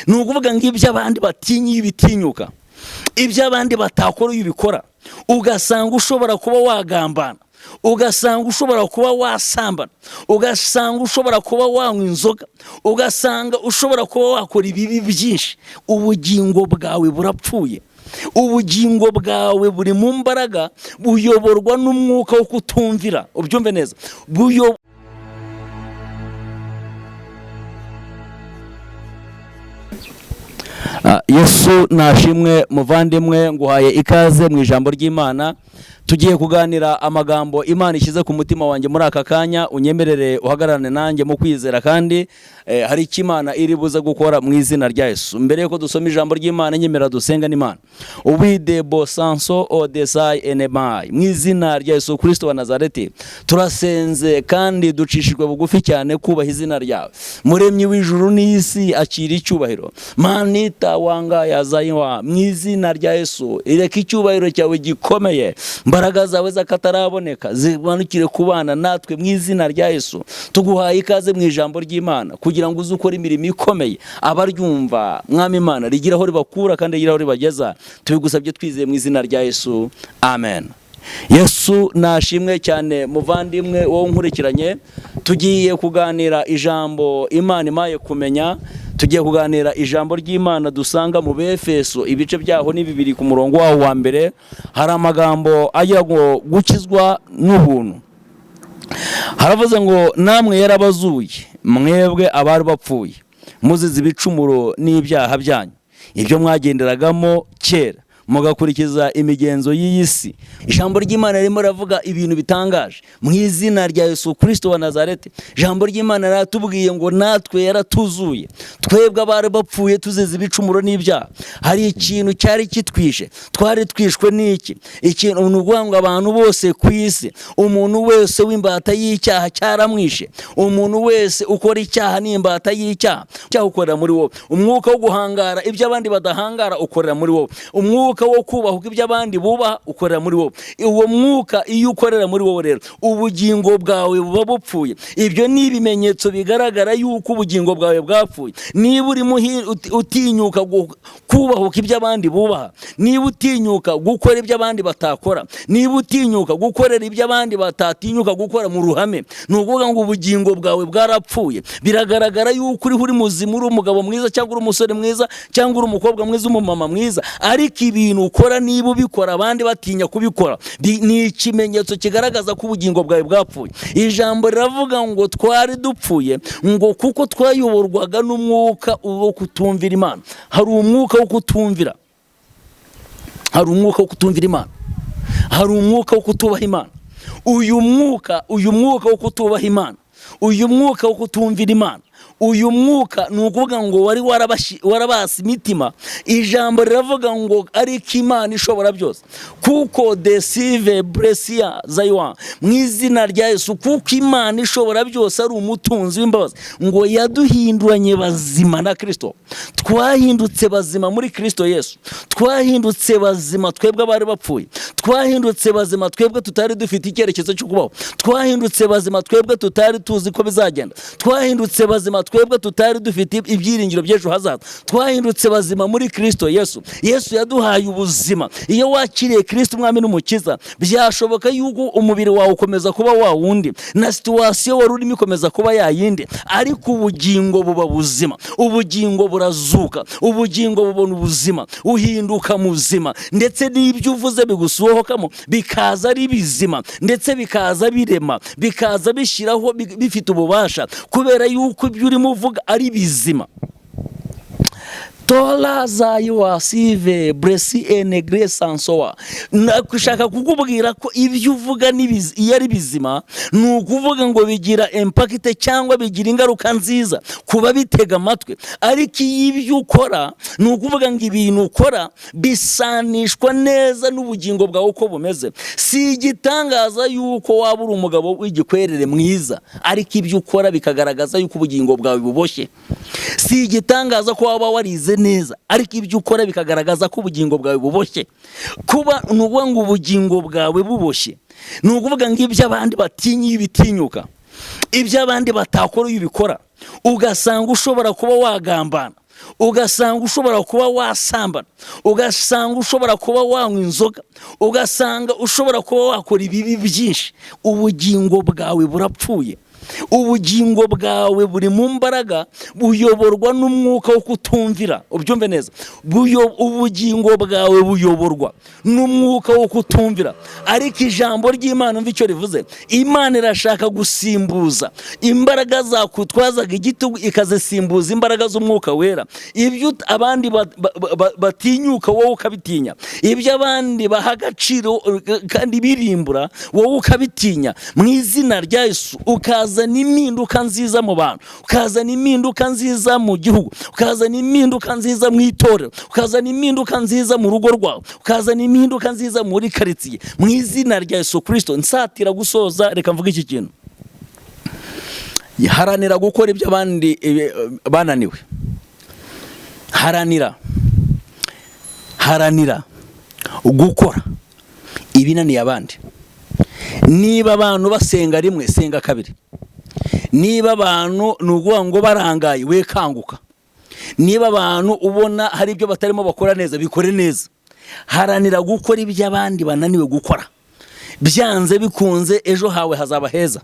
ni ukuvuga ngo ibyo abandi batinya iyo bitinyuka, ibyo abandi batakora iyo ubikora, ugasanga ushobora kuba wagambana, ugasanga ushobora kuba wasambana, ugasanga ushobora kuba wanywa inzoga, ugasanga ushobora kuba wakora ibibi byinshi, ubugingo bwawe burapfuye. Ubugingo bwawe buri mu mbaraga, buyoborwa n'umwuka wo kutumvira. Ubyumve neza, Yesu nashimwe muvandimwe, nguhaye ikaze mu ijambo ry'Imana. Tugiye kuganira amagambo Imana ishyize ku mutima wanjye muri aka kanya. Unyemerere uhagararane nanjye mu kwizera, kandi hari icyo Imana iri buze gukora mu izina rya Yesu. Mbere yuko dusoma ijambo ry'Imana, nyemera dusenga n'Imana. Ubide bosanso odesai enemai, mu izina rya Yesu Kristo wa Nazareti turasenze kandi ducishijwe bugufi cyane kubaha izina ryawe. Muremyi w'ijuru n'isi, akira icyubahiro. Manita wanga yazayiwa, mu izina rya Yesu ireka icyubahiro cyawe gikomeye, imbaraga zawe zakataraboneka zibanukire kubana natwe mu izina rya Yesu. Tuguhaye ikaze mu ijambo ry'Imana kugira ngo uze ukora imirimo ikomeye, abaryumva Mwami Imana rigira aho ribakura kandi rigira aho ribageza. Tubigusabye twizeye mu izina rya Yesu, amen. Yesu nashimwe cyane muvandimwe wowe nkurikiranye. Tugiye kuganira ijambo Imana imaye kumenya. Tugiye kuganira ijambo ry'Imana dusanga mu Befeso, ibice byaho ni 2 ku murongo waho wa mbere. Hari amagambo agira ngo gukizwa n'ubuntu. Haravuze ngo namwe yarabazuye mwebwe abari bapfuye muzize ibicumuro n'ibyaha byanyu, ibyo mwagenderagamo kera mugakurikiza imigenzo y'iyi si. Ijambo ry'Imana ririmo ravuga ibintu bitangaje mu izina rya Yesu Kristo wa Nazareti. Ijambo ry'Imana ratubwiye ngo natwe yaratuzuye, twebwe abari bapfuye tuzize ibicumuro n'ibyaha. Hari ikintu cyari kitwishe, twari twishwe n'iki? Ikintu nuvuga ngo abantu bose ku isi, umuntu wese w'imbata y'icyaha cyaramwishe. Umuntu wese ukora icyaha n'imbata y'icyaha, cyaha ukorera muri wowe. Umwuka wo guhangara ibyo abandi badahangara ukorera muri wowe. Umwuka wo kubaha ibyo abandi bubaha ukorera muri wowe. Uwo mwuka iyo ukorera muri wowe rero, ubugingo bwawe buba bupfuye. Ibyo ni ibimenyetso bigaragara yuko ubugingo bwawe bwapfuye. Niba urimo utinyuka kubaha ibyo abandi bubaha, niba utinyuka gukora ibyo abandi batakora, niba utinyuka gukorera ibyo abandi batatinyuka gukora mu ruhame, ni ukuvuga ngo ubugingo bwawe bwarapfuye. Biragaragara yuko uri muzima, uri umugabo mwiza cyangwa uri umusore mwiza cyangwa uri umukobwa mwiza, umumama mwiza, ariko ibintu ukora niba ubikora abandi batinya kubikora, ni ikimenyetso kigaragaza ko ubugingo bwawe bwapfuye. Ijambo riravuga ngo twari dupfuye ngo kuko twayoborwaga n'umwuka wo kutumvira Imana. Hari umwuka wo kutumvira, hari umwuka wo kutumvira Imana, hari umwuka wo kutubaha Imana. Uyu mwuka wo kutubaha Imana, uyu mwuka wo kutumvira Imana, uyu mwuka ni ukuvuga ngo wari warabasi imitima. Ijambo riravuga ngo ariko Imana ishobora byose, kuko deceive bresia zaiwa, mu izina rya Yesu, kuko Imana ishobora byose ari umutunzi w'imbabazi, ngo yaduhinduranye bazima na Kristo. Twahindutse bazima muri Kristo Yesu. Twahindutse bazima twebwe abari bapfuye. Twahindutse bazima twebwe tutari dufite icyerekezo cyo kubaho. Twahindutse bazima twebwe tutari tuzi ko bizagenda. Twahindutse bazima twebwe tutari dufite ibyiringiro by'ejo hazaza. Twahindutse bazima muri Kristo Yesu. Yesu yaduhaye ubuzima. Iyo wakiriye Kristo umwami n'umukiza, byashoboka yuko umubiri wawe ukomeza kuba wa wundi, na situation wari urimo ikomeza kuba yayindi, ariko ubugingo buba buzima, ubugingo burazuka, ubugingo bubona ubuzima, uhinduka muzima, ndetse n'ibyo uvuze bigusohokamo bikaza ari bizima, ndetse bikaza birema, bikaza bishyiraho bifite ububasha, kubera yuko ibyo urimo uvuga ari bizima. Tola zayiwa sive bresi ene gresansoa. Nakushaka kukubwira ko ibyo uvuga iyo ari bizima, ni ukuvuga ngo bigira impact cyangwa bigira ingaruka nziza kuba bitega amatwi. Ariko ibyo ukora, ni ukuvuga ngo ibintu ukora bisanishwa neza n'ubugingo bwawe uko bumeze. Si igitangaza yuko waba uri umugabo w'igikwerere mwiza, ariko ibyo ukora bikagaragaza yuko ubugingo bwawe buboshye. Si igitangaza ko waba warize neza, ariko ibyo ukora bikagaragaza ko ubugingo bwawe buboshye. Kuba nuvuga ngo ubugingo bwawe buboshye, ni ukuvuga ngo ibyo abandi batinya iyo bitinyuka, ibyo abandi batakora iyo ubikora, ugasanga ushobora kuba wagambana, ugasanga ushobora kuba wasambana, ugasanga ushobora kuba wanywa inzoga, ugasanga ushobora kuba wakora ibibi byinshi, ubugingo bwawe burapfuye. Ubugingo bwawe buri mu mbaraga, buyoborwa n'umwuka wo kutumvira. Ubyumve neza, ubugingo bwawe buyoborwa n'umwuka wo kutumvira. Ariko ijambo ry'Imana umva icyo rivuze. Imana irashaka gusimbuza imbaraga zakutwazaga igitugu, ikazisimbuza imbaraga z'umwuka wera. Ibyo abandi batinyuka, wowe ukabitinya. Ibyo abandi baha agaciro kandi birimbura, wowe ukabitinya. Mu izina rya Yesu ukazana impinduka nziza mu bantu, ukazana impinduka nziza mu gihugu, ukazana impinduka nziza mu itorero, ukazana impinduka nziza mu rugo rwawe, ukazana impinduka nziza muri karitsiye. Mu izina rya Yesu Kristo. Nsatira gusoza, reka mvuge iki kintu. Haranira gukora ibyo abandi bananiwe. Haranira gukora ibinaniye abandi. Niba abantu basenga rimwe, senga kabiri. Niba abantu nuguha ngo barangaye, we kanguka. Niba abantu ubona hari ibyo batarimo bakora neza, bikore neza. Haranira gukora ibyo abandi bananiwe gukora. Byanze bikunze ejo hawe hazaba heza.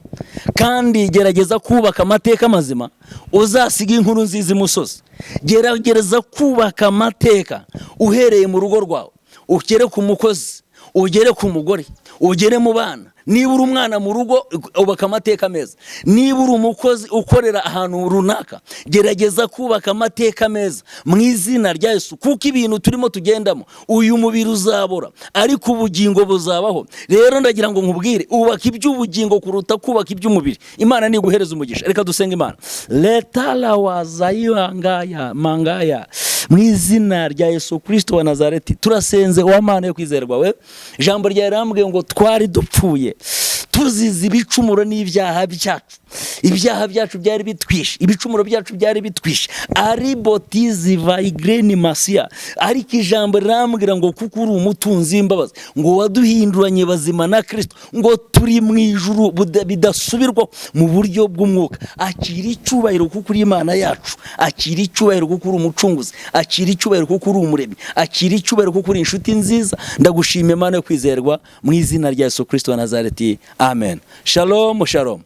Kandi gerageza kubaka amateka mazima, uzasiga inkuru nziza imusozi. Gerageza kubaka amateka uhereye mu rugo rwawe, ugere ku mukozi, ugere ku mugore, ugere mu bana. Niba uri umwana mu rugo, ubaka amateka meza. Niba uri umukozi ukorera ahantu runaka, gerageza kubaka amateka meza mu izina rya Yesu. Kuko ibintu turimo tugendamo, uyu mubiri uzabora ariko ubugingo buzabaho. Rero ndagira ngo nkubwire, ubaka iby'ubugingo kuruta kubaka iby'umubiri. Imana niguhereza umugisha. Reka dusenga Imana. Letala wazayangaya mangaya, mu izina rya Yesu Kristo wa Nazareti turasenze. Wa Mana yo kwizerwa we, ijambo ryawe rirambwiye ngo twari dupfuye tuzize ibicumuro n'ibyaha byacu. Ibyaha byacu byari bitwishe, ibicumuro byacu byari bitwishe. Ari botizi vayigreni masiya. Ariko ijambo rirambwira ngo kuko uri umutunzi w'imbabazi, ngo waduhinduranye bazima na Kristo, ngo turi mu ijuru bidasubirwa mu buryo bw'umwuka. Akira icyubahiro kuko uri Imana yacu, akira icyubahiro kuko uri umucunguzi, akira icyubahiro kuko uri umuremyi, akira icyubahiro kuko uri inshuti nziza. Ndagushimiye Mana yo kwizerwa, mu izina rya Yesu Kristo wa Nazareti. Amen. Shalom, shalom.